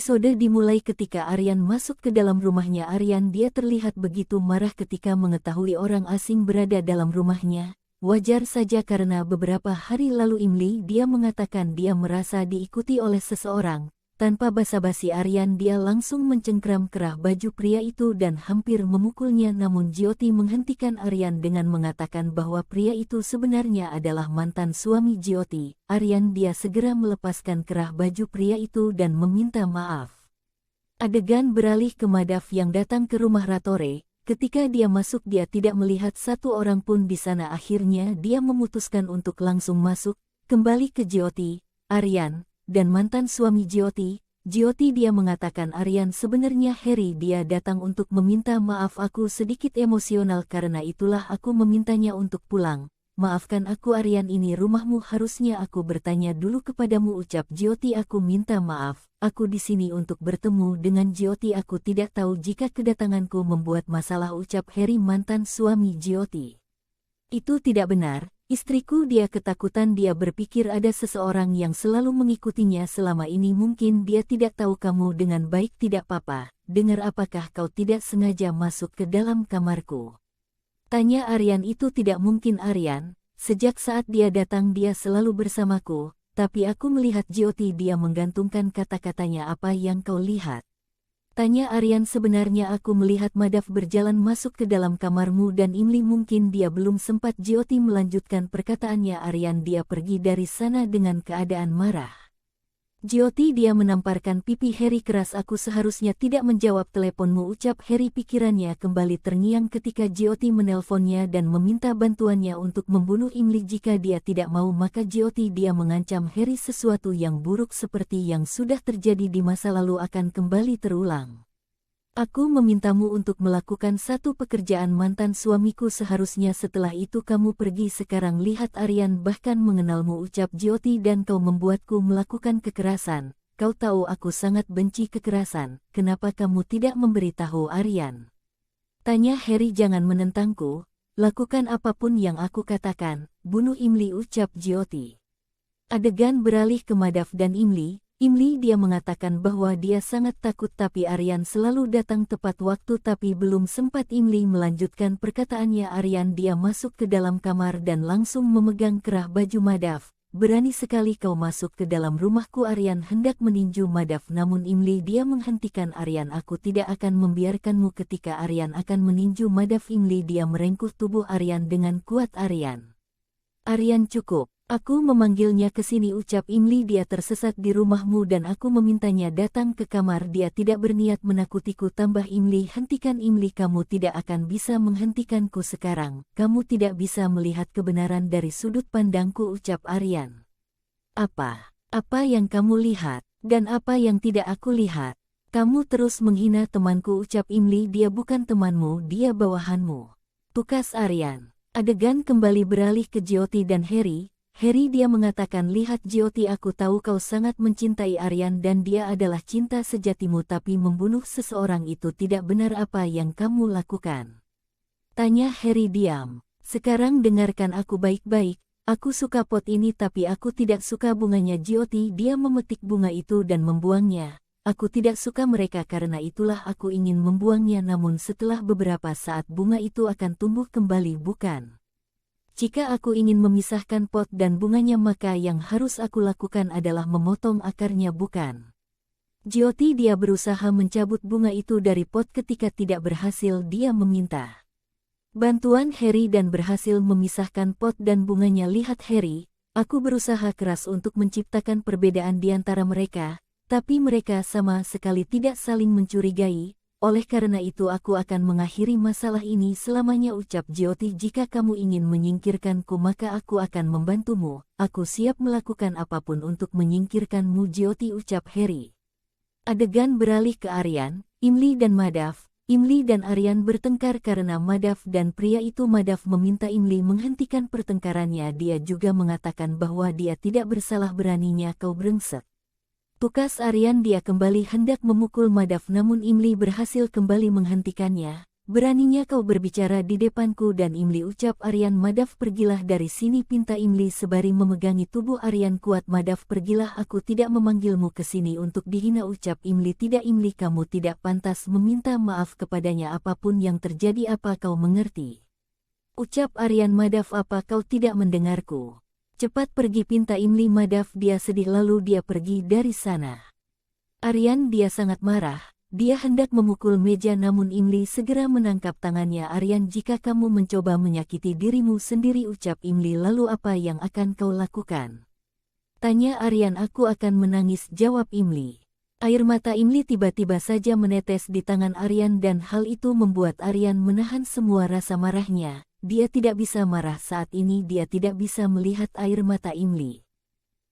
Episode dimulai ketika Aryan masuk ke dalam rumahnya. Dia terlihat begitu marah ketika mengetahui orang asing berada dalam rumahnya. Wajar saja karena beberapa hari lalu dia mengatakan dia merasa diikuti oleh seseorang. Tanpa basa-basi dia langsung mencengkram kerah baju pria itu dan hampir memukulnya, namun Jyoti menghentikan Aryan dengan mengatakan bahwa pria itu sebenarnya adalah mantan suami Jyoti. Dia segera melepaskan kerah baju pria itu dan meminta maaf. Adegan beralih ke Madhav yang datang ke rumah Rathore. Ketika dia masuk dia tidak melihat satu orang pun di sana. Akhirnya dia memutuskan untuk langsung masuk, kembali ke Jyoti, Aryan, dan mantan suami Jyoti. Dia mengatakan Aryan sebenarnya Harry. Dia datang untuk meminta maaf. Aku sedikit emosional karena itulah aku memintanya untuk pulang. Maafkan aku Aryan, ini rumahmu, harusnya aku bertanya dulu kepadamu, ucap Jyoti. Aku minta maaf, aku di sini untuk bertemu dengan Jyoti. Aku tidak tahu jika kedatanganku membuat masalah, ucap Harry, mantan suami Jyoti. Itu tidak benar. Istriku, dia ketakutan. Dia berpikir ada seseorang yang selalu mengikutinya selama ini. Mungkin dia tidak tahu kamu dengan baik. Tidak apa-apa. Dengar, apakah kau tidak sengaja masuk ke dalam kamarku? Tanya Aryan. Itu tidak mungkin Aryan. Sejak saat dia datang dia selalu bersamaku. Tapi aku melihat Jyoti. Dia menggantungkan kata-katanya. Apa yang kau lihat? Tanya Aryan. Sebenarnya aku melihat Madhav berjalan masuk ke dalam kamarmu dan Imli. Mungkin dia belum sempat. Jyoti melanjutkan perkataannya. Aryan, dia pergi dari sana dengan keadaan marah. Jyoti, dia menamparkan pipi Harry keras. Aku seharusnya tidak menjawab teleponmu, ucap Harry. Pikirannya kembali terngiang ketika Jyoti menelponnya dan meminta bantuannya untuk membunuh Imli. Jika dia tidak mau maka Jyoti, dia mengancam Harry sesuatu yang buruk seperti yang sudah terjadi di masa lalu akan kembali terulang. Aku memintamu untuk melakukan satu pekerjaan mantan suamiku, seharusnya setelah itu kamu pergi. Sekarang lihat Aryan bahkan mengenalmu, ucap Jyoti, dan kau membuatku melakukan kekerasan. Kau tahu aku sangat benci kekerasan. Kenapa kamu tidak memberitahu Aryan? Tanya Harry. Jangan menentangku. Lakukan apapun yang aku katakan. Bunuh Imli, ucap Jyoti. Adegan beralih ke Madhav dan Imli. Dia mengatakan bahwa dia sangat takut tapi Aryan selalu datang tepat waktu. Tapi belum sempat Imli melanjutkan perkataannya Aryan, dia masuk ke dalam kamar dan langsung memegang kerah baju Madhav. Berani sekali kau masuk ke dalam rumahku. Aryan hendak meninju Madhav namun Imli dia menghentikan Aryan. Aku tidak akan membiarkanmu. Ketika Aryan akan meninju Madhav, Imli dia merengkuh tubuh Aryan dengan kuat. Aryan, cukup. Aku memanggilnya ke sini, ucap Imli. Dia tersesat di rumahmu dan aku memintanya datang ke kamar. Dia tidak berniat menakutiku, tambah Imli. Hentikan Imli, kamu tidak akan bisa menghentikanku sekarang. Kamu tidak bisa melihat kebenaran dari sudut pandangku, ucap Aryan. Apa yang kamu lihat dan apa yang tidak aku lihat? Kamu terus menghina temanku, ucap Imli. Dia bukan temanmu, dia bawahanmu, tukas Aryan. Adegan kembali beralih ke Jyoti dan Harry. Dia mengatakan, lihat Jyoti, aku tahu kau sangat mencintai Aryan dan dia adalah cinta sejatimu, tapi membunuh seseorang itu tidak benar. Apa yang kamu lakukan? Tanya Harry. Diam. Sekarang dengarkan aku baik-baik. Aku suka pot ini tapi aku tidak suka bunganya. Jyoti, dia memetik bunga itu dan membuangnya. Aku tidak suka mereka, karena itulah aku ingin membuangnya, namun setelah beberapa saat bunga itu akan tumbuh kembali, bukan? Jika aku ingin memisahkan pot dan bunganya maka yang harus aku lakukan adalah memotong akarnya, bukan? Jyoti, dia berusaha mencabut bunga itu dari pot. Ketika tidak berhasil dia meminta bantuan Harry dan berhasil memisahkan pot dan bunganya. Lihat Harry, aku berusaha keras untuk menciptakan perbedaan di antara mereka, tapi mereka sama sekali tidak saling mencurigai. Oleh karena itu aku akan mengakhiri masalah ini selamanya, ucap Jyoti. Jika kamu ingin menyingkirkanku maka aku akan membantumu. Aku siap melakukan apapun untuk menyingkirkanmu, Jyoti, ucap Harry. Adegan beralih ke Aryan, Imli dan Madhav. Imli dan Aryan bertengkar karena Madhav dan pria itu. Madhav meminta Imli menghentikan pertengkarannya. Dia juga mengatakan bahwa dia tidak bersalah. Beraninya kau brengsek, tukas Aryan. Dia kembali hendak memukul Madhav namun Imli berhasil kembali menghentikannya. Beraninya kau berbicara di depanku dan Imli, ucap Aryan. Madaf, pergilah dari sini, pinta Imli sebari memegangi tubuh Aryan kuat. Madaf, pergilah, aku tidak memanggilmu ke sini untuk dihina, ucap Imli. Tidak Imli, kamu tidak pantas meminta maaf kepadanya, apapun yang terjadi apa kau mengerti? Ucap Aryan. Madaf, apa kau tidak mendengarku? Cepat pergi, pinta Imli. Madaf, dia sedih lalu dia pergi dari sana. Aryan, dia sangat marah. Dia hendak memukul meja namun Imli segera menangkap tangannya. Aryan, jika kamu mencoba menyakiti dirimu sendiri, ucap Imli, lalu apa yang akan kau lakukan? Tanya Aryan. Aku akan menangis, jawab Imli. Air mata Imli tiba-tiba saja menetes di tangan Aryan dan hal itu membuat Aryan menahan semua rasa marahnya. Dia tidak bisa marah saat ini, dia tidak bisa melihat air mata Imli.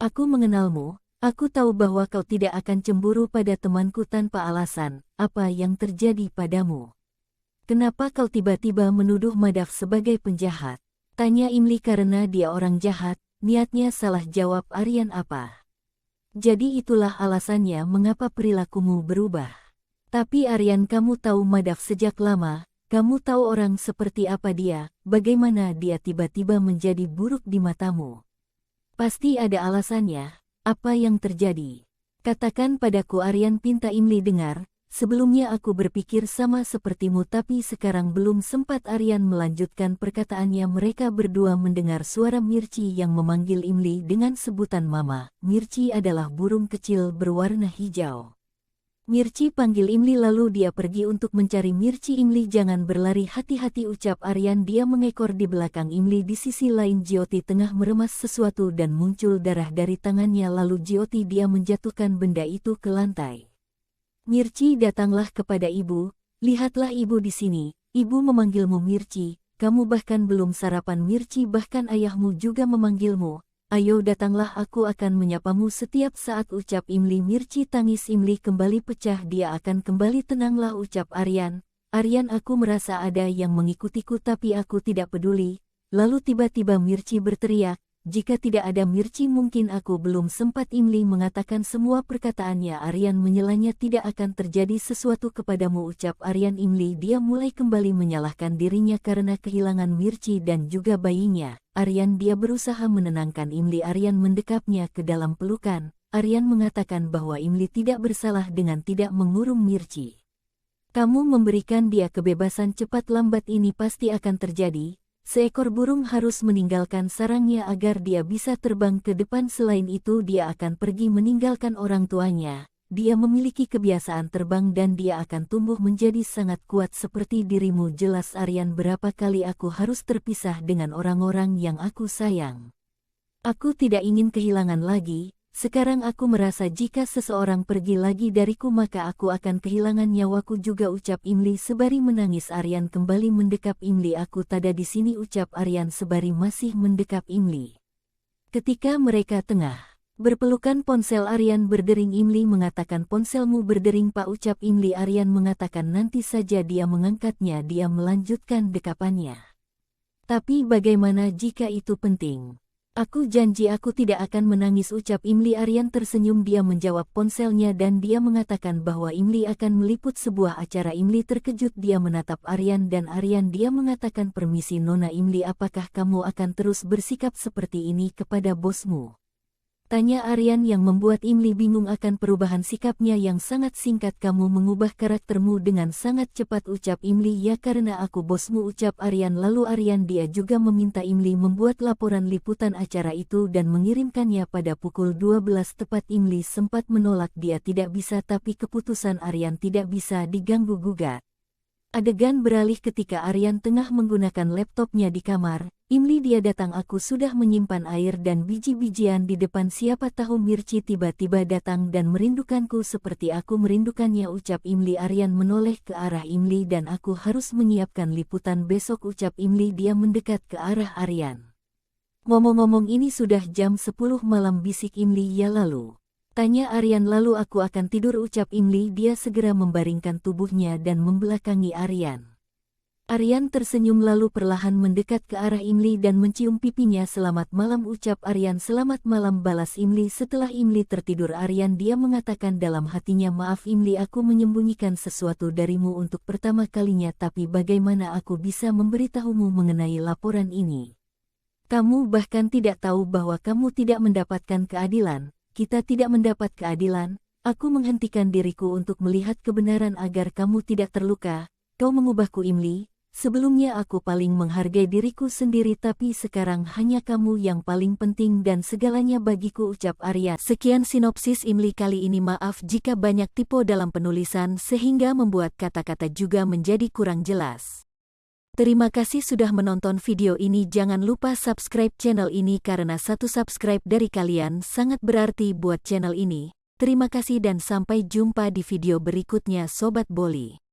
Aku mengenalmu. Aku tahu bahwa kau tidak akan cemburu pada temanku tanpa alasan. Apa yang terjadi padamu? Kenapa kau tiba-tiba menuduh Madaf sebagai penjahat? Tanya Imli. Karena dia orang jahat, niatnya salah, jawab Aryan. Apa? Jadi itulah alasannya mengapa perilakumu berubah. Tapi Aryan, kamu tahu Madaf sejak lama, kamu tahu orang seperti apa dia, bagaimana dia tiba-tiba menjadi buruk di matamu. Pasti ada alasannya. Apa yang terjadi? Katakan padaku, Aryan, pinta Imli. Dengar, sebelumnya aku berpikir sama sepertimu tapi sekarang belum sempat. Aryan melanjutkan perkataannya. Mereka berdua mendengar suara Mirci yang memanggil Imli dengan sebutan mama. Mirci adalah burung kecil berwarna hijau. Mirci panggil Imli lalu dia pergi untuk mencari Mirci. Imli, jangan berlari, hati-hati, ucap Aryan. Dia mengekor di belakang Imli. Di sisi lain Jyoti tengah meremas sesuatu dan muncul darah dari tangannya. Lalu Jyoti dia menjatuhkan benda itu ke lantai. Mirci, datanglah kepada ibu. Lihatlah ibu di sini. Ibu memanggilmu Mirci. Kamu bahkan belum sarapan Mirci, bahkan ayahmu juga memanggilmu. Ayo datanglah, aku akan menyapamu setiap saat, ucap Imli. Mirci tangis. Imli kembali pecah. Dia akan kembali. Tenanglah, ucap Aryan. Aryan, aku merasa ada yang mengikutiku tapi aku tidak peduli. Lalu tiba-tiba Mirci berteriak, jika tidak ada Mirci mungkin aku belum sempat. Imli mengatakan semua perkataannya. Aryan menyelanya, tidak akan terjadi sesuatu kepadamu, ucap Aryan. Imli dia mulai kembali menyalahkan dirinya karena kehilangan Mirci dan juga bayinya. Aryan dia berusaha menenangkan Imli. Aryan mendekapnya ke dalam pelukan. Aryan mengatakan bahwa Imli tidak bersalah dengan tidak mengurung Mirci. Kamu memberikan dia kebebasan, cepat lambat ini pasti akan terjadi. Seekor burung harus meninggalkan sarangnya agar dia bisa terbang ke depan. Selain itu dia akan pergi meninggalkan orang tuanya. Dia memiliki kebiasaan terbang dan dia akan tumbuh menjadi sangat kuat seperti dirimu. Jelas Aryan, berapa kali aku harus terpisah dengan orang-orang yang aku sayang. Aku tidak ingin kehilangan lagi. Sekarang aku merasa jika seseorang pergi lagi dariku maka aku akan kehilangan nyawaku juga, ucap Imli sebari menangis. Aryan kembali mendekap Imli. Aku tada di sini, ucap Aryan sebari masih mendekap Imli. Ketika mereka tengah berpelukan ponsel Aryan berdering. Imli mengatakan, ponselmu berdering Pak, ucap Imli. Aryan mengatakan nanti saja dia mengangkatnya. Dia melanjutkan dekapannya. Tapi bagaimana jika itu penting? Aku janji aku tidak akan menangis, ucap Imli. Aryan tersenyum. Dia menjawab ponselnya dan dia mengatakan bahwa Imli akan meliput sebuah acara. Imli terkejut. Dia menatap Aryan dan Aryan dia mengatakan, permisi Nona Imli, apakah kamu akan terus bersikap seperti ini kepada bosmu? Tanya Aryan yang membuat Imli bingung akan perubahan sikapnya yang sangat singkat. Kamu mengubah karaktermu dengan sangat cepat, ucap Imli. Ya karena aku bosmu, ucap Aryan. Lalu Aryan dia juga meminta Imli membuat laporan liputan acara itu dan mengirimkannya pada pukul 12 tepat. Imli sempat menolak, dia tidak bisa, tapi keputusan Aryan tidak bisa diganggu-gugat. Adegan beralih ketika Aryan tengah menggunakan laptopnya di kamar. Imli dia datang, aku sudah menyimpan air dan biji-bijian di depan, siapa tahu Mirci tiba-tiba datang dan merindukanku seperti aku merindukannya, ucap Imli. Aryan menoleh ke arah Imli dan aku harus menyiapkan liputan besok, ucap Imli. Dia mendekat ke arah Aryan. Ngomong-ngomong ini sudah jam 10 malam, bisik Imli. Ya lalu? Tanya Aryan. Lalu aku akan tidur, ucap Imli. Dia segera membaringkan tubuhnya dan membelakangi Aryan. Aryan tersenyum lalu perlahan mendekat ke arah Imli dan mencium pipinya. Selamat malam, ucap Aryan. Selamat malam, balas Imli. Setelah Imli tertidur Aryan dia mengatakan dalam hatinya, maaf Imli, aku menyembunyikan sesuatu darimu untuk pertama kalinya, tapi bagaimana aku bisa memberitahumu mengenai laporan ini? Kamu bahkan tidak tahu bahwa kamu tidak mendapatkan keadilan. Kita tidak mendapat keadilan. Aku menghentikan diriku untuk melihat kebenaran agar kamu tidak terluka. Kau mengubahku Imli. Sebelumnya aku paling menghargai diriku sendiri, tapi sekarang hanya kamu yang paling penting dan segalanya bagiku, ucap Aryan. Sekian sinopsis Imli kali ini. Maaf jika banyak typo dalam penulisan sehingga membuat kata-kata juga menjadi kurang jelas. Terima kasih sudah menonton video ini. Jangan lupa subscribe channel ini karena satu subscribe dari kalian sangat berarti buat channel ini. Terima kasih dan sampai jumpa di video berikutnya Sobat Boli.